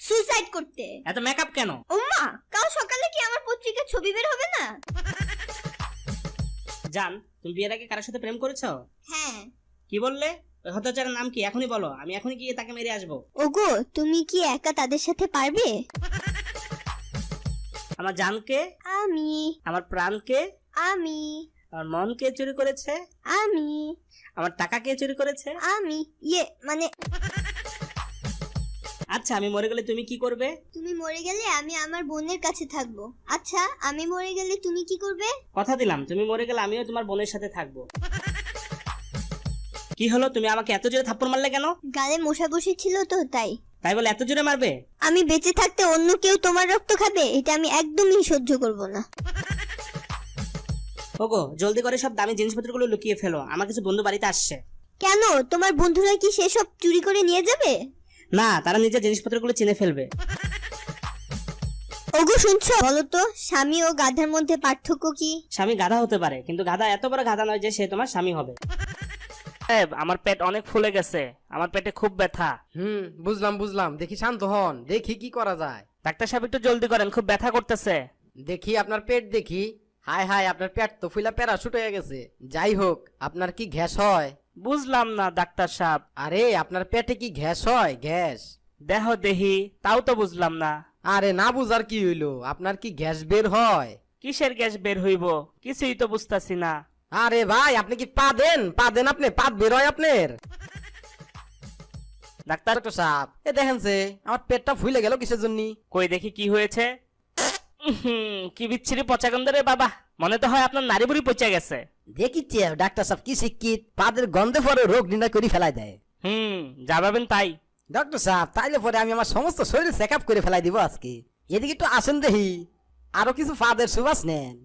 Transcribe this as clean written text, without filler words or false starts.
Suicide করতে। এত makeup কেন? ওমা, কাল সকালে কি আমার পত্রিকার ছবি বের হবে না? জান, তুমি বিয়ের আগে কারোর সাথে প্রেম করেছো? হ্যাঁ। কি বললে? ওই হতচারের নাম কি? এখনই বলো, আমি এখনই গিয়ে তাকে মেরে আসবো। ওগো, তুমি কি একা তাদের সাথে পারবে? আমার জানকে, আমি। আমার প্রাণকে, আমি। আমার মন কে চুরি করেছে? আমি। আমার টাকা কে চুরি করেছে? আমি। মানে আচ্ছা, আমি মরে গেলে তুমি কি করবে? তুমি মরে গেলে আমি আমার বোনের কাছে থাকবো। আচ্ছা, আমি মরে গেলে তুমি কি করবে? কথা দিলাম, তুমি মরে গেলে আমিও তোমার বোনের সাথে থাকবো। কি হলো, তুমি আমাকে এত জোরে থাপ্পড় মারলে কেন? গালে মশা বসেছিল তো তাই। তাই বলে এত জোরে মারবে? আমি বেঁচে থাকতে অন্য কেউ তোমার রক্ত খাবে, এটা আমি একদমই সহ্য করব না। ওগো, জলদি করে সব দামি জিনিসপত্রগুলো লুকিয়ে ফেলো, আমার কিছু বন্ধু বাড়িতে আসছে। কেন, তোমার বন্ধুরা কি সেসব চুরি করে নিয়ে যাবে? না, তারা নিজের জিনিসপত্রগুলো চিনে ফেলবে। ওগো শুনছো, বলো তো স্বামী ও গাধার মধ্যে পার্থক্য কি? স্বামী গাধা হতে পারে, কিন্তু গাধা এত বড় গাধা নয় যে সে তোমার স্বামী হবে। আমার পেট অনেক ফুলে গেছে, আমার পেটে খুব ব্যথা। বুঝলাম, দেখি শান্ত হন, দেখি কি করা যায়। ডাক্তার সাহেব একটু জলদি করেন, খুব ব্যথা করতেছে। দেখি আপনার পেট দেখি। হায় আপনার পেট তো ফুলা প্যারাশুট হয়ে গেছে। যাই হোক, আপনার কি গ্যাস হয়? বুঝলাম না ডাক্তার সাহেব। আরে আপনার পেটে কি গ্যাস হয়? গ্যাস দেহ দেহি, তাও তো বুঝলাম না। আরে না বুঝার কি হইলো, আপনার কি গ্যাস বের হয়? কিসের গ্যাস বের হইব? কিছুই তো বুঝতাছি না। আরে ভাই, আপনি কি পা দেন আপনি পাত বের হয় আপনার? ডাক্তার সাহেব, এ দেখেন যে আমার পেটটা ফুলে গেল কিসের জন্য? কই দেখি কি হয়েছে। কি বিচ্ছিরি পচা গন্ধ রে বাবা, মনে তো হয় আপনার নারী বুড়ি পচে গেছে। দেখিচ্ছে ডাক্তার সাহেব কি শিক্ষিত, পাদের গন্ধে পরে রোগ নির্ণয় করে ফেলাই দেয়। যাবেন তাই? ডক্টর সাহেব, তাইলে পরে আমি আমার সমস্ত শরীর চেক আপ করে ফেলাই দিব আজকে। এদিকে একটু আসেন দেখি, আরো কিছু ফাদের সুবাস নেন।